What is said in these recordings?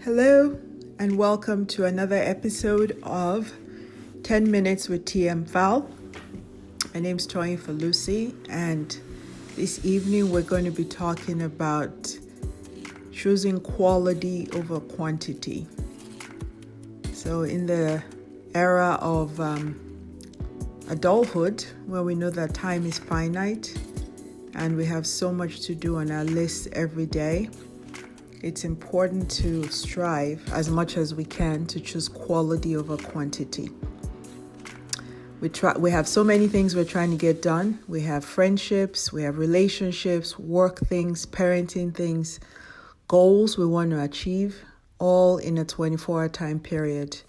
Hello, and welcome to another episode of 10 Minutes with TmFal. My name is TmFal, and this evening we're going to be talking about choosing quality over quantity. So in the era of adulthood, where we know that time is finite and we have so much to do on our list every day, it's important to strive as much as we can to choose quality over quantity. We have so many things we're trying to get done. We have friendships, we have relationships, work things, parenting things, goals we want to achieve, all in a 24-hour time period.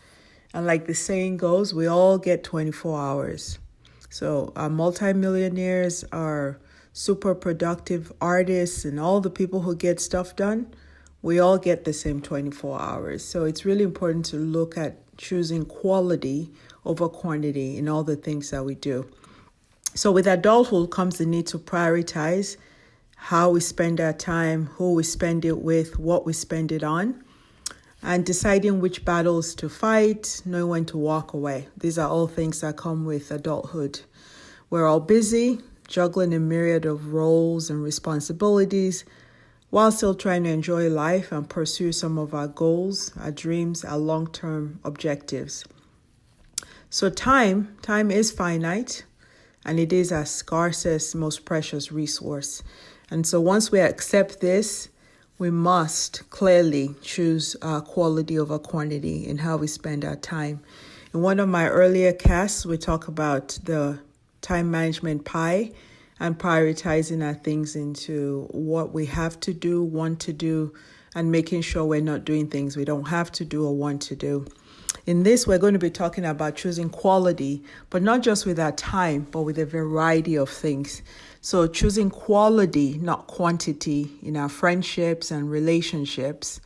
And like the saying goes, we all get 24 hours. So our multimillionaires, our super productive artists, and all the people who get stuff done, we all get the same 24 hours. So it's really important to look at choosing quality over quantity in all the things that we do. So with adulthood comes the need to prioritize how we spend our time, who we spend it with, what we spend it on, and deciding which battles to fight, knowing when to walk away. These are all things that come with adulthood. We're all busy, juggling a myriad of roles and responsibilities, while still trying to enjoy life and pursue some of our goals, our dreams, our long-term objectives. So time is finite, and it is our scarcest, most precious resource. And so once we accept this, we must clearly choose quality over quantity in how we spend our time. In one of my earlier casts, we talk about the time management pie and prioritizing our things into what we have to do, want to do, and making sure we're not doing things we don't have to do or want to do. In this, we're going to be talking about choosing quality, but not just with our time, but with a variety of things. So choosing quality, not quantity, in our friendships and relationships.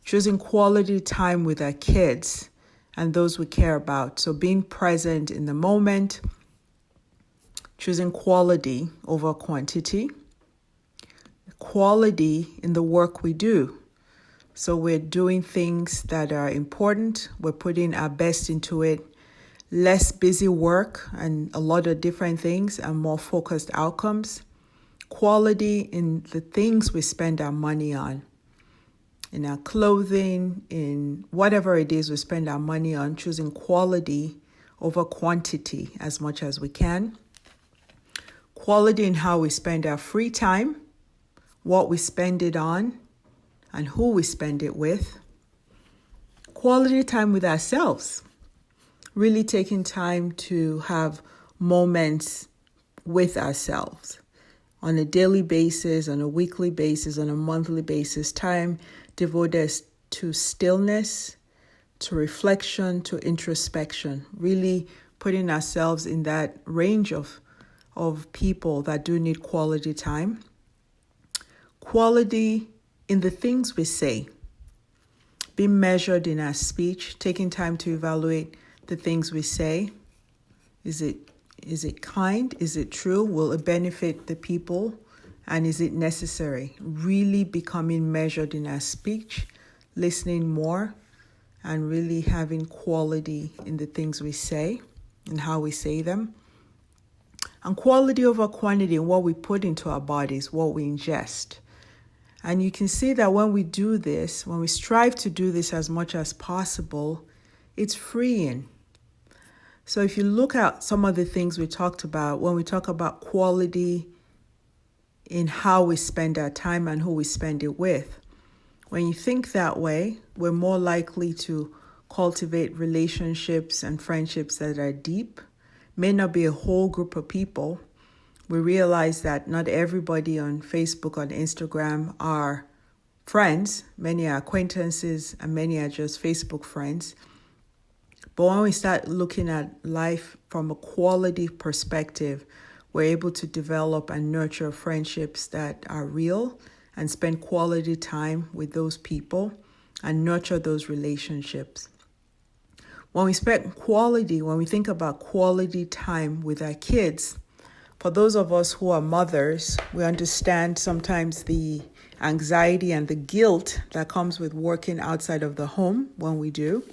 Choosing quality time with our kids and those we care about. So being present in the moment. Choosing quality over quantity. Quality in the work we do. So we're doing things that are important. We're putting our best into it. Less busy work and a lot of different things and more focused outcomes. Quality in the things we spend our money on. In our clothing, in whatever it is we spend our money on. Choosing quality over quantity as much as we can. Quality in how we spend our free time, what we spend it on, and who we spend it with. Quality time with ourselves, really taking time to have moments with ourselves on a daily basis, on a weekly basis, on a monthly basis, time devoted to stillness, to reflection, to introspection, really putting ourselves in that range of people that do need quality time. Quality in the things we say. Being measured in our speech, taking time to evaluate the things we say. Is it kind? Is it true? Will it benefit the people? And is it necessary? Really becoming measured in our speech, listening more, and really having quality in the things we say and how we say them. And quality over quantity in what we put into our bodies, what we ingest. And you can see that when we do this, when we strive to do this as much as possible, it's freeing. So if you look at some of the things we talked about, when we talk about quality in how we spend our time and who we spend it with, when you think that way, we're more likely to cultivate relationships and friendships that are deep. May not be a whole group of people. We realize that not everybody on Facebook, on Instagram are friends. Many are acquaintances and many are just Facebook friends. But when we start looking at life from a quality perspective, we're able to develop and nurture friendships that are real and spend quality time with those people and nurture those relationships. When we spend quality, when we think about quality time with our kids, for those of us who are mothers, we understand sometimes the anxiety and the guilt that comes with working outside of the home when we do.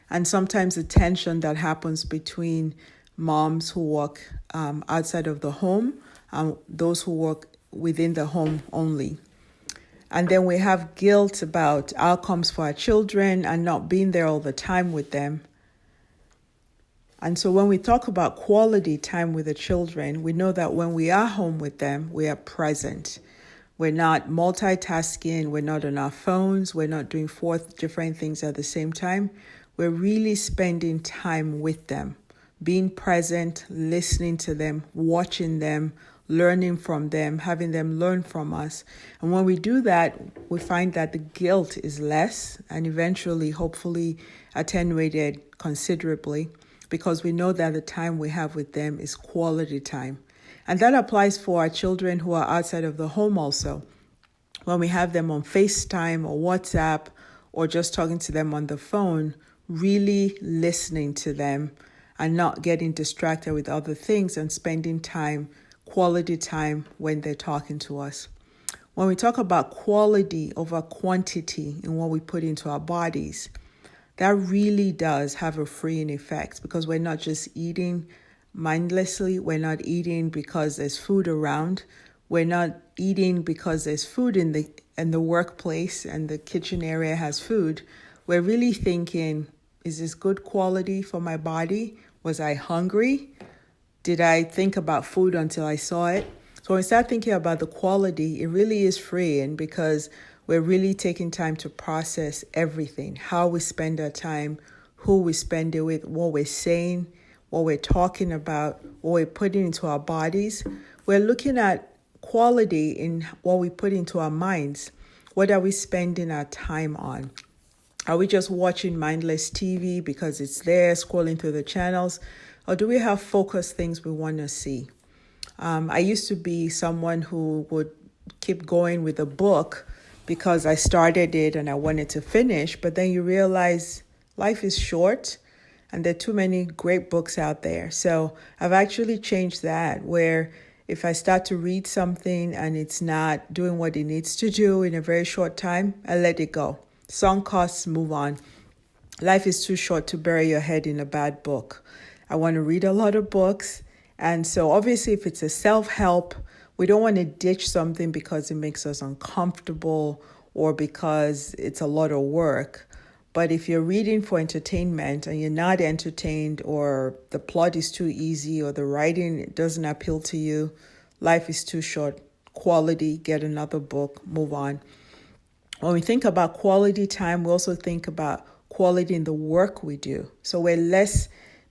And sometimes the tension that happens between moms who work outside of the home and those who work within the home only. And then we have guilt about outcomes for our children and not being there all the time with them. And so when we talk about quality time with the children, we know that when we are home with them, we are present. We're not multitasking, we're not on our phones, we're not doing 4 different things at the same time. We're really spending time with them, being present, listening to them, watching them, learning from them, having them learn from us. And when we do that, we find that the guilt is less and eventually, hopefully, attenuated considerably because we know that the time we have with them is quality time. And that applies for our children who are outside of the home also. When we have them on FaceTime or WhatsApp or just talking to them on the phone, really listening to them and not getting distracted with other things and spending time, quality time when they're talking to us. When we talk about quality over quantity in what we put into our bodies, that really does have a freeing effect because we're not just eating mindlessly. We're not eating because there's food around. We're not eating because there's food in the workplace and the kitchen area has food. We're really thinking, is this good quality for my body? Was I hungry? Did I think about food until I saw it? So when we start thinking about the quality, it really is freeing because we're really taking time to process everything, how we spend our time, who we spend it with, what we're saying, what we're talking about, what we're putting into our bodies. We're looking at quality in what we put into our minds. What are we spending our time on? Are we just watching mindless TV because it's there, scrolling through the channels? Or do we have focused things we want to see? I used to be someone who would keep going with a book because I started it and I wanted to finish. But then you realize life is short and there are too many great books out there. So I've actually changed that, where if I start to read something and it's not doing what it needs to do in a very short time, I let it go. Sunk costs, move on. Life is too short to bury your head in a bad book. I want to read a lot of books. And so obviously if it's a self-help, we don't want to ditch something because it makes us uncomfortable or because it's a lot of work. But if you're reading for entertainment and you're not entertained or the plot is too easy or the writing doesn't appeal to you, life is too short. Quality, get another book, move on. When we think about quality time, we also think about quality in the work we do. So we're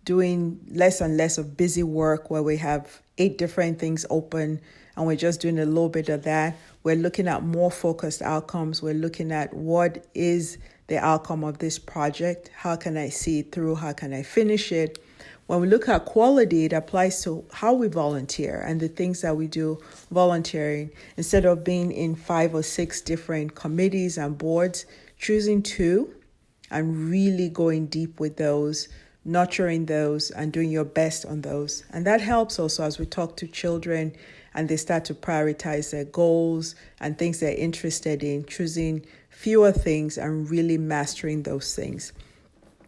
doing less and less of busy work where we have 8 different things open and we're just doing a little bit of that. We're looking at more focused outcomes. We're looking at what is the outcome of this project. How can I see it through? How can I finish it? When we look at quality, it applies to how we volunteer and the things that we do volunteering. Instead of being in 5 or 6 different committees and boards, choosing 2 and really going deep with those, nurturing those and doing your best on those. And that helps also as we talk to children and they start to prioritize their goals and things they're interested in, choosing fewer things and really mastering those things.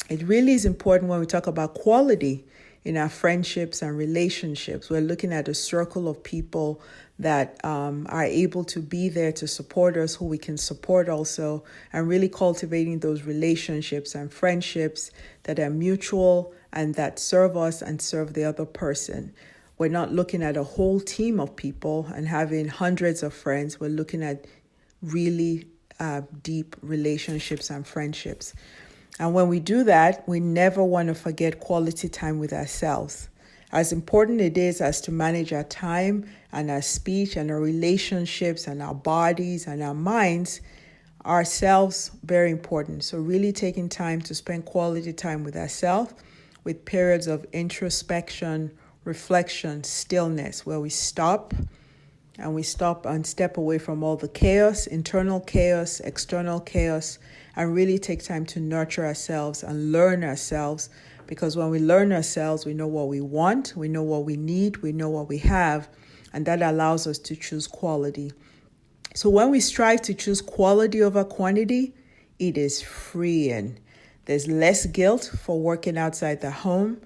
It really is important when we talk about quality in our friendships and relationships. We're looking at a circle of people that are able to be there to support us, who we can support also, and really cultivating those relationships and friendships that are mutual and that serve us and serve the other person. We're not looking at a whole team of people and having hundreds of friends. We're looking at really deep relationships and friendships. And when we do that, we never want to forget quality time with ourselves. As important it is as to manage our time and our speech and our relationships and our bodies and our minds, ourselves, very important. So really taking time to spend quality time with ourselves, with periods of introspection, reflection, stillness, where we stop and step away from all the chaos, internal chaos, external chaos, and really take time to nurture ourselves and learn ourselves. Because when we learn ourselves, we know what we want, we know what we need, we know what we have, and that allows us to choose quality. So when we strive to choose quality over quantity, it is freeing. There's less guilt for working outside the home.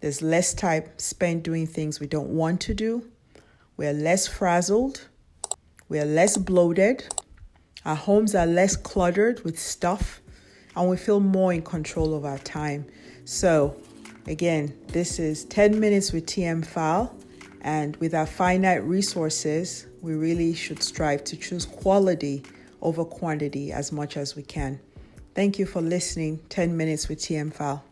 There's less time spent doing things we don't want to do. We're less frazzled. We're less bloated. Our homes are less cluttered with stuff, and we feel more in control of our time. So again, this is 10 minutes with TmFal, and with our finite resources, we really should strive to choose quality over quantity as much as we can. Thank you for listening. 10 minutes with TmFal.